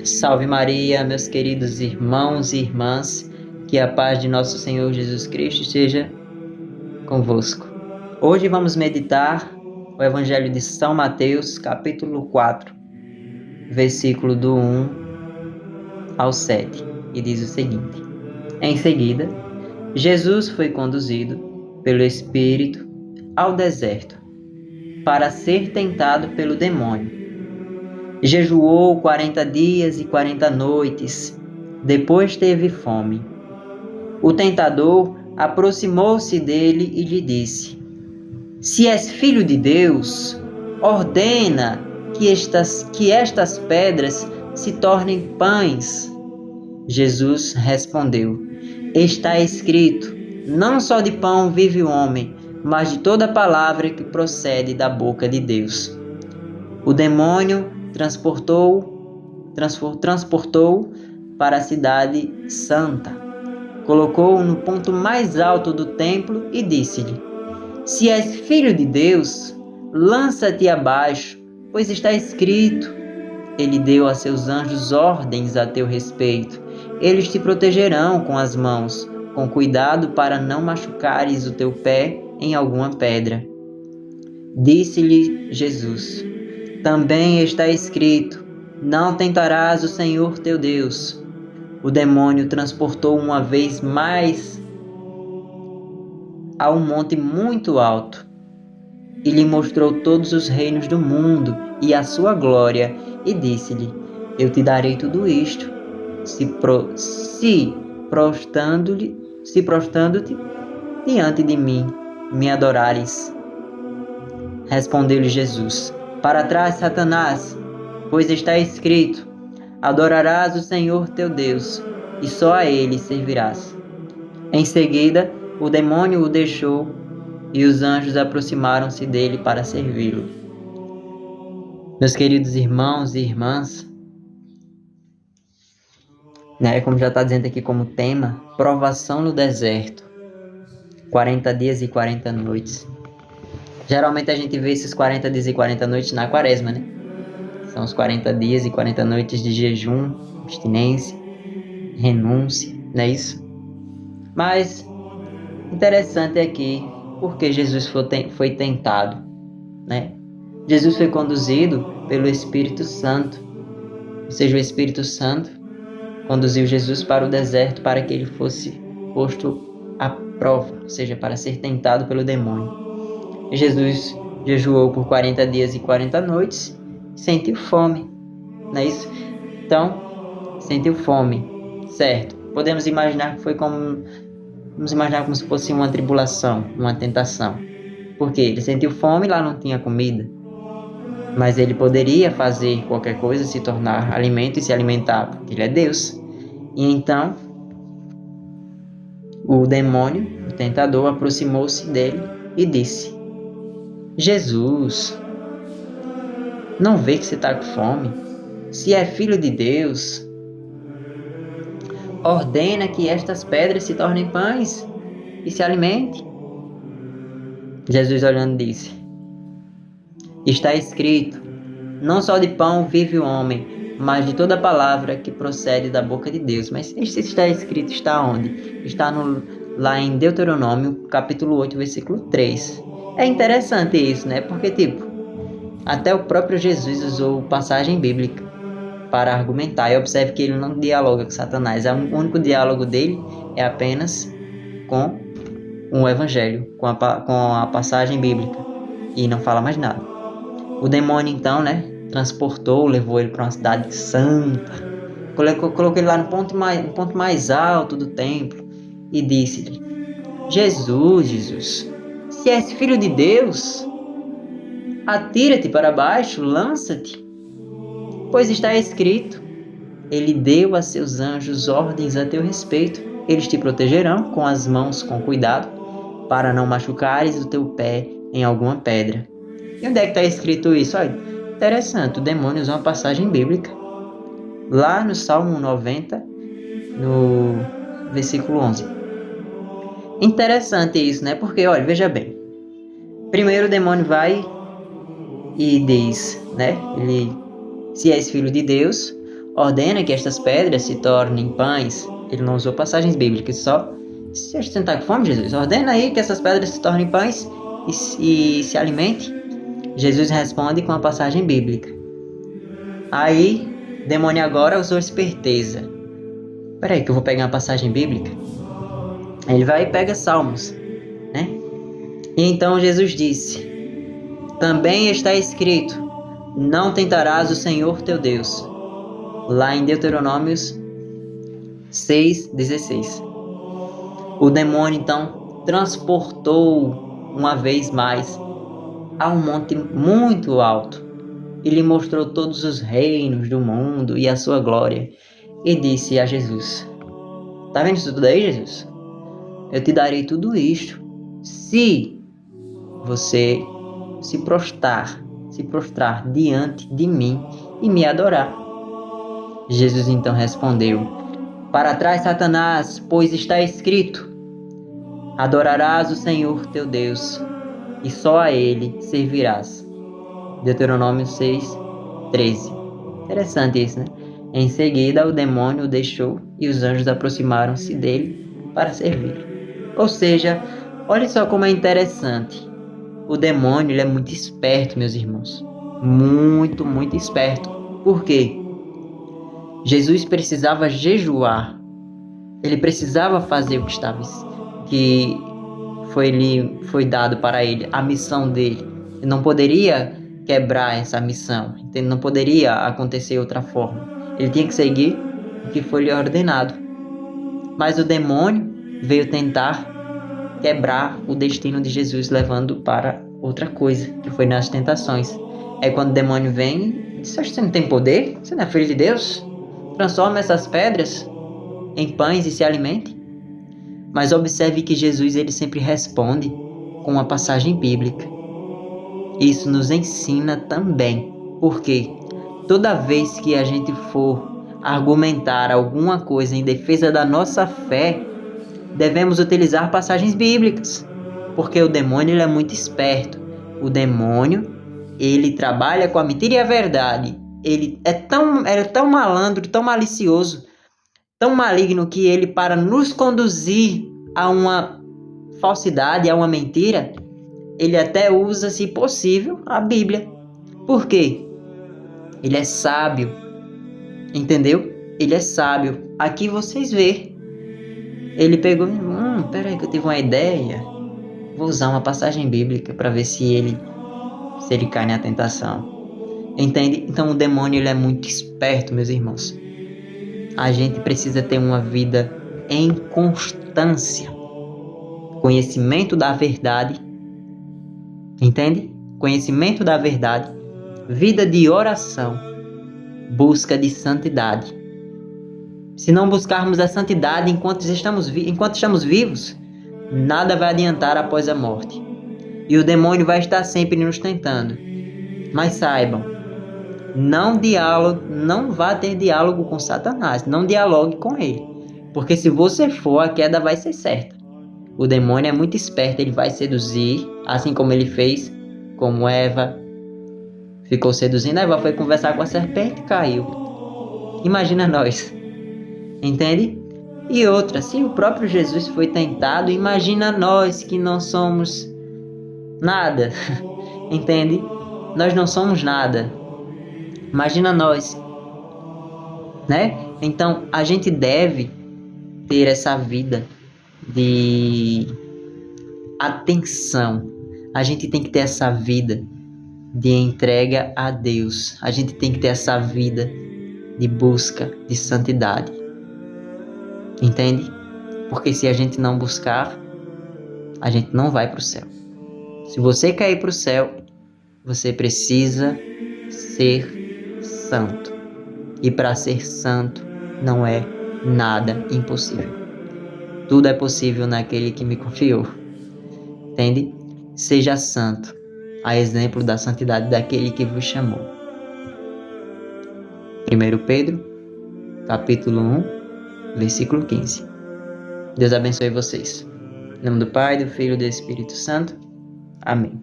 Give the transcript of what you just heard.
Salve Maria, meus queridos irmãos e irmãs, que a paz de nosso Senhor Jesus Cristo esteja convosco. Hoje vamos meditar o Evangelho de São Mateus, capítulo 4, versículo do 1 ao 7, e diz o seguinte: Em seguida, Jesus foi conduzido pelo Espírito ao deserto para ser tentado pelo demônio. Jejuou 40 dias e 40 noites, depois teve fome. O tentador aproximou-se dele e lhe disse: Se és filho de Deus, ordena que estas pedras se tornem pães. Jesus respondeu: Está escrito, não só de pão vive o homem, mas de toda palavra que procede da boca de Deus. O demônio transportou para a cidade santa. Colocou-o no ponto mais alto do templo e disse-lhe: Se és filho de Deus, lança-te abaixo, pois está escrito: Ele deu a seus anjos ordens a teu respeito. Eles te protegerão com as mãos, com cuidado para não machucares o teu pé em alguma pedra. Disse-lhe Jesus: Também está escrito: Não tentarás o Senhor teu Deus. O demônio transportou uma vez mais a um monte muito alto e lhe mostrou todos os reinos do mundo e a sua glória, e disse-lhe: Eu te darei tudo isto, se prostrando-te diante de mim, me adorares. Respondeu-lhe Jesus: Para trás, Satanás, pois está escrito: Adorarás o Senhor teu Deus, e só a ele servirás. Em seguida, o demônio o deixou, e os anjos aproximaram-se dele para servi-lo. Meus queridos irmãos e irmãs, como já está dizendo aqui como tema, provação no deserto, 40 dias e 40 noites. Geralmente a gente vê esses 40 dias e 40 noites na quaresma, né? São os 40 dias e 40 noites de jejum, abstinência, renúncia, não é isso? Mas interessante aqui, porque Jesus foi tentado, né? Jesus foi conduzido pelo Espírito Santo, ou seja, o Espírito Santo conduziu Jesus para o deserto para que ele fosse posto à prova, ou seja, para ser tentado pelo demônio. Jesus jejuou por 40 dias e 40 noites e sentiu fome, não é isso? Então, sentiu fome, certo? Podemos imaginar que vamos imaginar como se fosse uma tribulação, uma tentação. Porque ele sentiu fome e lá não tinha comida. Mas ele poderia fazer qualquer coisa, se tornar alimento e se alimentar, porque ele é Deus. E então, o demônio, o tentador, aproximou-se dele e disse: Jesus, não vê que você está com fome? Se é filho de Deus, ordena que estas pedras se tornem pães e se alimente. Jesus, olhando, disse: Está escrito, não só de pão vive o homem, mas de toda palavra que procede da boca de Deus. Mas este está escrito está onde? Está lá em Deuteronômio, capítulo 8, versículo 3. É interessante isso, né? Porque, até o próprio Jesus usou passagem bíblica para argumentar. E observe que ele não dialoga com Satanás. O único diálogo dele é apenas com o Evangelho, com a passagem bíblica. E não fala mais nada. O demônio, então, transportou, levou ele para uma cidade santa. Colocou ele lá no ponto mais alto do templo e disse-lhe: Jesus, se és filho de Deus, atira-te para baixo, lança-te. Pois está escrito: Ele deu a seus anjos ordens a teu respeito. Eles te protegerão com as mãos com cuidado, para não machucares o teu pé em alguma pedra. E onde é que está escrito isso? Olha, interessante, o demônio usa uma passagem bíblica. Lá no Salmo 90, no versículo 11. Interessante isso, né? Porque, olha, veja bem. Primeiro o demônio vai e diz, se és filho de Deus, ordena que estas pedras se tornem pães. Ele não usou passagens bíblicas, só se a gente sentar com fome, Jesus, ordena aí que essas pedras se tornem pães e se alimente. Jesus responde com a passagem bíblica. Aí, o demônio agora usou esperteza. Peraí que eu vou pegar uma passagem bíblica. Ele vai e pega Salmos, né? E então Jesus disse: também está escrito, não tentarás o Senhor teu Deus. Lá em Deuteronômios 6:16. O demônio então transportou uma vez mais a um monte muito alto e lhe mostrou todos os reinos do mundo e a sua glória, e disse a Jesus: tá vendo isso tudo aí, Jesus? Eu te darei tudo isto se você se prostrar diante de mim e me adorar. Jesus então respondeu: para trás, Satanás, pois está escrito: adorarás o Senhor teu Deus e só a ele servirás. Deuteronômio 6:13. Interessante isso, né? Em seguida, o demônio o deixou e os anjos aproximaram-se dele para servi-lo. Ou seja, olha só como é interessante. O demônio ele é muito esperto, meus irmãos. Muito, muito esperto. Por quê? Jesus precisava jejuar. Ele precisava fazer o que foi dado para ele, a missão dele. Ele não poderia quebrar essa missão. Não poderia acontecer de outra forma. Ele tinha que seguir o que foi lhe ordenado. Mas o demônio veio tentar quebrar o destino de Jesus, levando para outra coisa, que foi nas tentações. É quando o demônio vem e diz: você não tem poder? Você não é filho de Deus? Transforma essas pedras em pães e se alimente. Mas observe que Jesus ele sempre responde com uma passagem bíblica. Isso nos ensina também, porque toda vez que a gente for argumentar alguma coisa em defesa da nossa fé, devemos utilizar passagens bíblicas, porque o demônio ele é muito esperto. O demônio ele trabalha com a mentira e a verdade. Ele é tão malandro, tão malicioso, tão maligno que ele, para nos conduzir a uma falsidade, a uma mentira, ele até usa, se possível, a Bíblia. Por quê? Ele é sábio, entendeu? Ele é sábio. Aqui vocês vê. Ele pegou, peraí que eu tive uma ideia. Vou usar uma passagem bíblica para ver se ele cai na tentação. Entende? Então o demônio ele é muito esperto, meus irmãos. A gente precisa ter uma vida em constância. Conhecimento da verdade. Entende? Conhecimento da verdade. Vida de oração. Busca de santidade. Se não buscarmos a santidade enquanto estamos vivos, nada vai adiantar após a morte. E o demônio vai estar sempre nos tentando. Mas saibam, não vá ter diálogo com Satanás. Não dialogue com ele. Porque se você for, a queda vai ser certa. O demônio é muito esperto, ele vai seduzir, assim como ele fez, como Eva ficou seduzindo. Eva foi conversar com a serpente e caiu. Imagina nós. Entende? E outra, se o próprio Jesus foi tentado, imagina nós que não somos nada. Entende? Nós não somos nada. Imagina nós, né? Então, a gente deve ter essa vida de atenção. A gente tem que ter essa vida de entrega a Deus. A gente tem que ter essa vida de busca de santidade. Entende? Porque se a gente não buscar, a gente não vai para o céu. Se você quer ir para o céu, você precisa ser santo. E para ser santo não é nada impossível. Tudo é possível naquele que me confiou. Entende? Seja santo, a exemplo da santidade daquele que vos chamou. 1 Pedro, capítulo 1, versículo 15. Deus abençoe vocês. Em nome do Pai, do Filho e do Espírito Santo. Amém.